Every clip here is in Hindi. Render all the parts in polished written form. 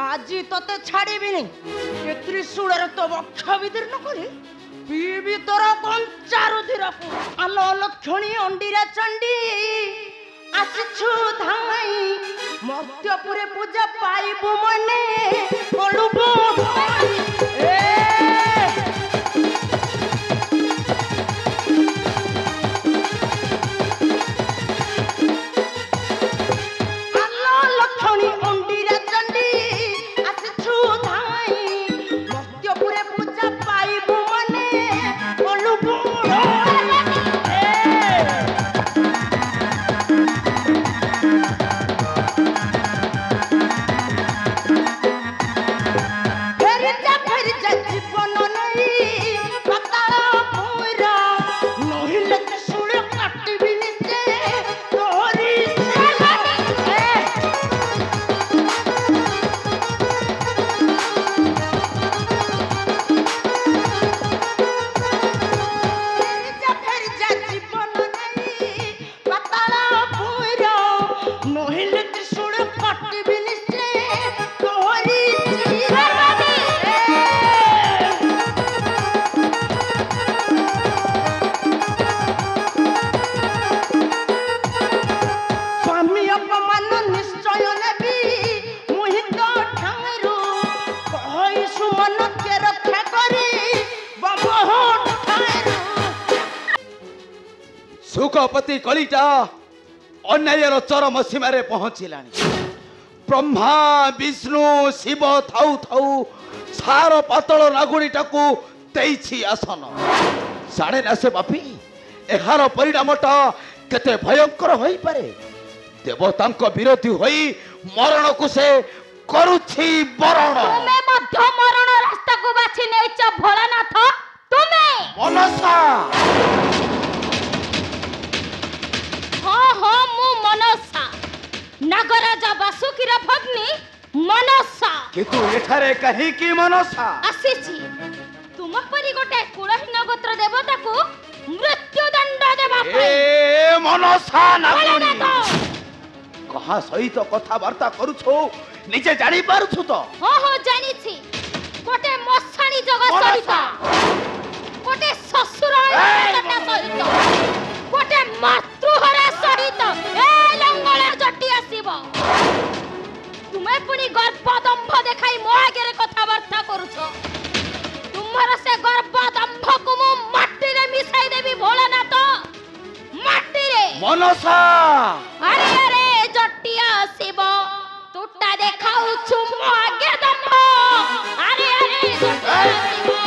आज तोते छाड़बी त्रिशूल तो वक्ष विदीर्ण कर पीबी तोर कंचा रुधिर आलो लक्षणी अंडीरा चंडी आसछु धाई मर्त्यपुरे पूजा पाइबु मने पड़ुबु सुखपति कलिटा अन्यायर चरम सीमारे पहुंचलानी ब्रह्मा विष्णु शिव थाउ थाउ सार पातल नागुणीटाकू देइछि आसन साढ़े ना से बापी एहार परिणामटा केते भयंकर होई पारे देवतांक विरोधी होई मरण को से करूछि बरण तुमे मध्य मरण रास्ता को बाछि नेछ भोलानाथ तुमे मनसा हाँ मु मनसा नागराजा वासुकीर भग्नी मनसा कितु एठारे कहीं की मनसा आसीछि तुम परी गोटे कुलहीन गोत्र देवता को मृत्यु दंड देबा ए मनसा नागुणी कहा सहित कथा वार्ता करूछो निजे जानी पारुछु तो हाँ जानिछि गोटे मसाणी जगत सहित गोटे ससुर सहित गोटे मातृहरा सहित ए लंगला जटी आसीब तुमे पुनी गर्भ दंभ देखाई मो आगे कथा वार्ता करूछो तुम्हारा से गर्भ दंभ को मु माटी रे मिसाई देबी भोलानाथ माटी रे मनसा अरे अरे जटी आसीब टूटा देखाउ छु मो आगे दंभ अरे अरे जटी आसीब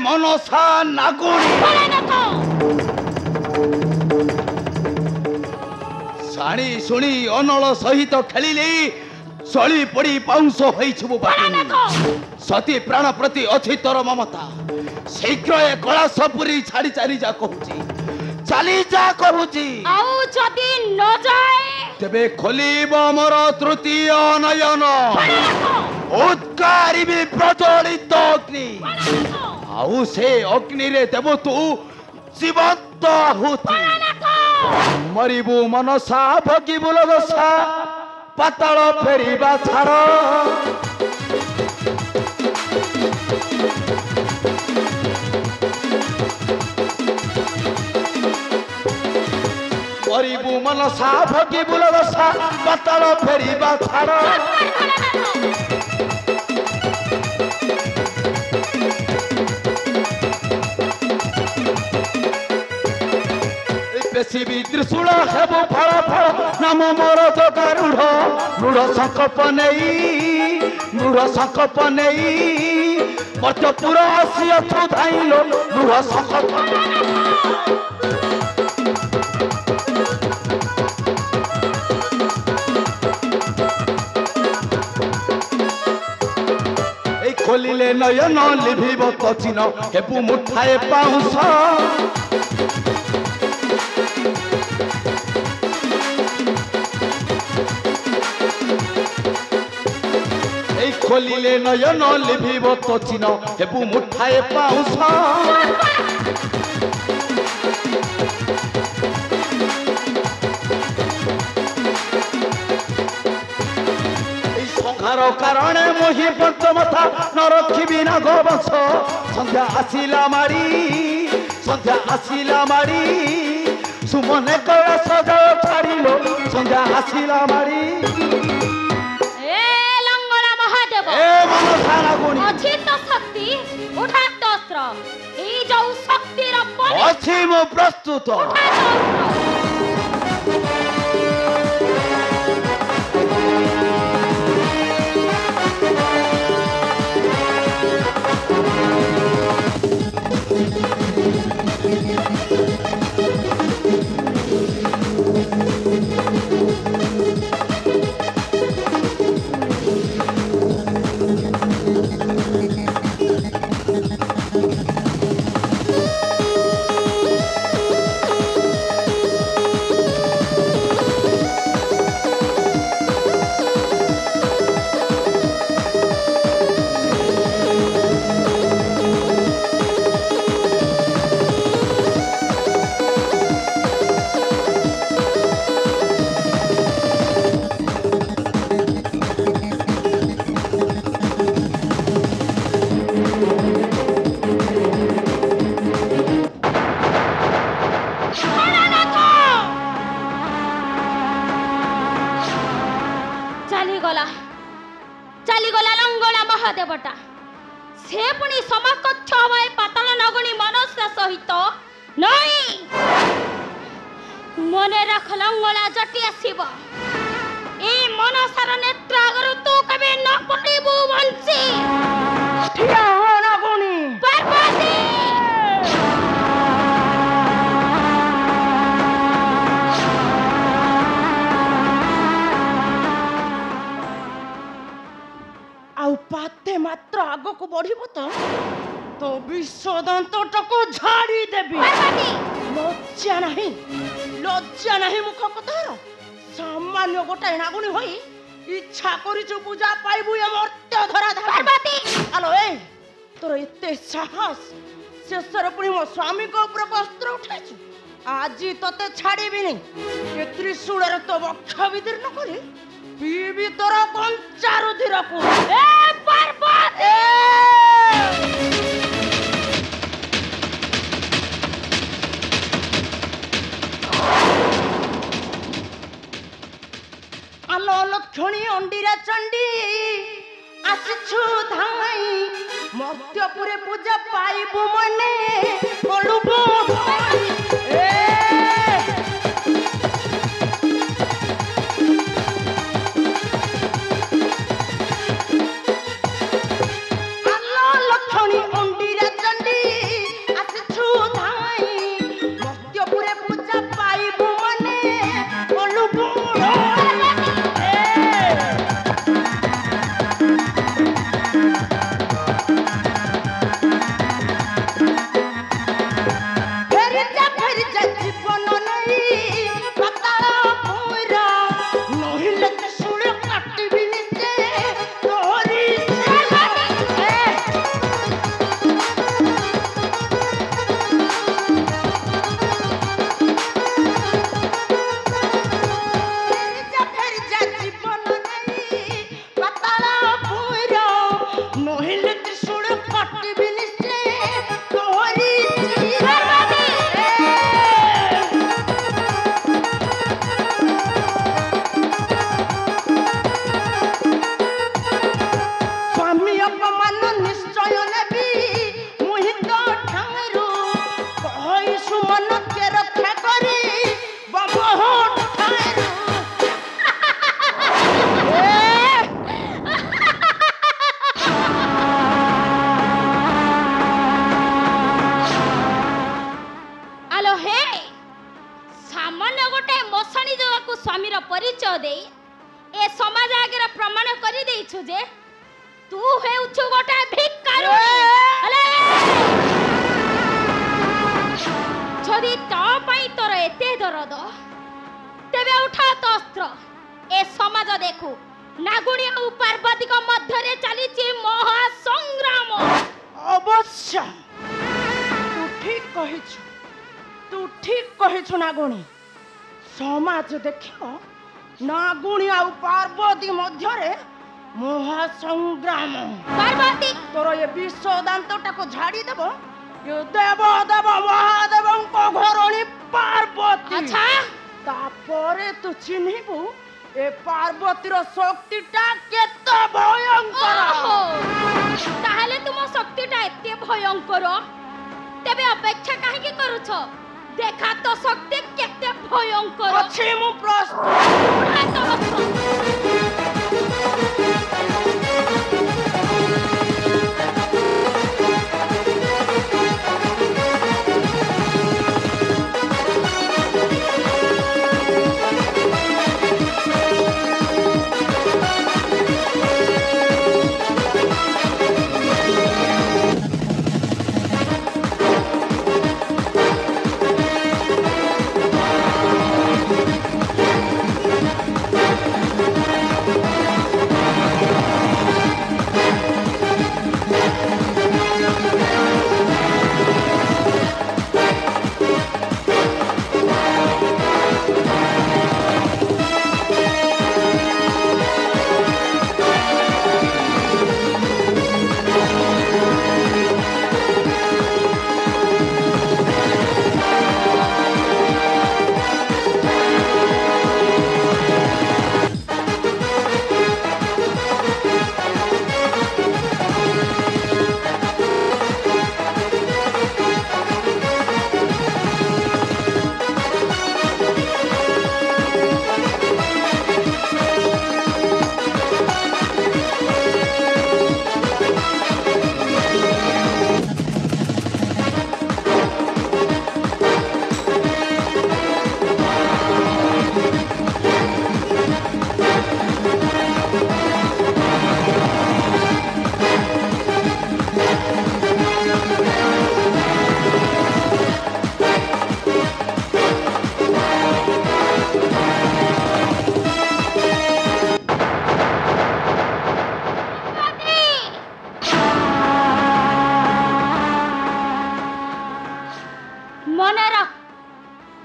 मनसा नागुणी शाणी शुणी अनल सहित खेलिले चली पड़ी पाउंस होइछु बाटी सती प्राण प्रति अछि तोर ममता शीघ्र ए कलश पुरी छाड़ी चाली जा कहूची चाली जा कहूची आउ जदि न जाए तेबे खोलिब मोर तृतीय नयन उत्कारी भी प्रज्वलित अग्नि आउ से अग्नि रे देबो तू जीवंत आहुति मरिबु मनसा भगिबु लदसा पाताल फेरिबा छाड़ मरिबु मनसा भगिबु लदसा पाताल फेरिबा छाड़ बेसी भी त्रिशूल हेबो फल फल नाम मोर जगारूढ़ रूढ़ संकल्प नहीं मर्त्यपुर आसी अथु धाइलो रूढ़ संकल्प खोलिले नयन लिभिब कचिन हेबु मुठाए पाउस खोलिले नयन लिभिब कचिन हेबु मुठाए पाउस संहार कारण मोहि पंचमथा न रखिबि ना गोवंश संध्या आसिला मारी सुमने कलश जल छाड़िलो संध्या आसिला मारी अचित शक्ति उठात अस्त्र ए जो शक्ति र बल अछि मो प्रस्तुत ଚାଲିଗଲା ଲଙ୍ଗଳା ମହାଦେବଟା ସେ ପୁଣି ସମକକ୍ଷ ହବ ଏ ପାତାଳ ନଗଣୀ ମନୁଷ୍ୟ ସହିତ ନାଇଁ ମନେ ରଖ ଲଙ୍ଗଳା ଜଟି ଆସିବ ଏ ମନସାର ନେତ୍ର ଆଗରୁ ତୁ କେବେ ନ ପଡ଼ିବୁ ବଞ୍ଚି ଠିଆ ହୋ ନଗଣୀ ପାର୍ବତୀ ଆଉ ପାତେ ମାତ୍ର ଆଗକୁ ବଢିବ ତ ବିଶ୍ୱଦନ୍ତଟାକୁ ଝାଡ଼ି ଦେବି ଲଜ୍ଜା ନାହିଁ ମୁଖ କଥାର ସାମାନ୍ୟ ଗୋଟାଏ ନାଗୁଣୀ ହୋଇ ଇଚ୍ଛା କରିଛୁ ପୂଜା ପାଇବୁ ଏ ମର୍ତ୍ତ୍ୟ ଧରା ଆଲୋ ଏ ତୋର ଏତେ ସାହସ ଶେଷରେ ପୁଣି ମୋ ସ୍ୱାମୀଙ୍କ ଉପରେ ବସ୍ତ୍ର ଉଠାଇଛୁ ଆଜି ତତେ ଛାଡ଼ିବିନି ଏ ତ୍ରିଶୂଳରେ ତୋ ବକ୍ଷ ବିଦୀର୍ଣ୍ଣ କରି ପିଇବି ତୋର କଞ୍ଚା ରୁଧିରକୁ ଏ ପାର୍ବତୀ আলো লক্ষণী অন্ডিরা চণ্ডী আসিছু ধাই মর্ত্যপুরে পূজা পাইবু মনে বলুবু আলো লক্ষণী অন্ডিরা চণ্ডী আসিছু ধাই মর্ত্যপুরে পূজা পাইবু মনে বলুবু स्वामीर परिचय दे ए समाज आगे प्रमाण कर देइछु जे तू हेउछु गोटे भिखारुणी जदि ता पाई तोर एते दरद तेबे उठा तो अस्त्र ए समाज देखू नागुणी और पार्वती को मध्य रे चली महासंग्राम। अवश्य तू ठीक कहिछु नागुणी समाज देखियो नागुणी और पार्वती मध्य रे महासंग्राम। पार्वती तोर ये विश्व दांतटा को झाड़ी देबो ये देव देव महादेवं को घरणी पार्वती। अच्छा तापरे तू चिन्हिबू ए पार्वतीर शक्तिटा केते भयंकर। ताहले तुम शक्तिटा एते भयंकर तेबे अपेक्षा काहे की करूछ देखा तो शक्ति केते भयंकर अछि मु प्रश्न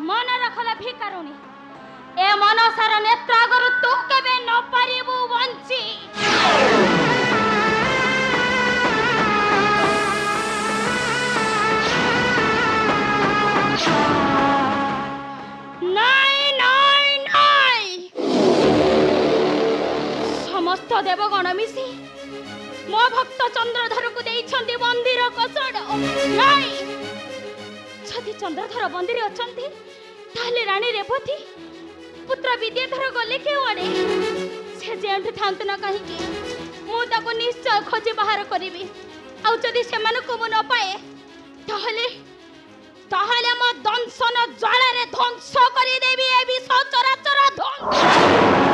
मन रखला भिखारुणी ए मनसार नेत्र अगर तू केबे न पारिबू वंची। नाई नाई नाई समस्त देवगण मिसी मो भक्त चंद्रधर को देइछंती मंदिर कसड़ नाई छति चंद्रधर मंदिर अछंती ताले रानी रेवती पुत्र विद्याधर गले के आड़े से जेंठ थांत ना कहीं मु ताको निश्चय खोजी बाहर करिबी आ जदि से मन को न पाए ताहले ताहले म दंशन ज्वाला रे ध्वंस करि देबी ए विश्व चराचर ध्वंस।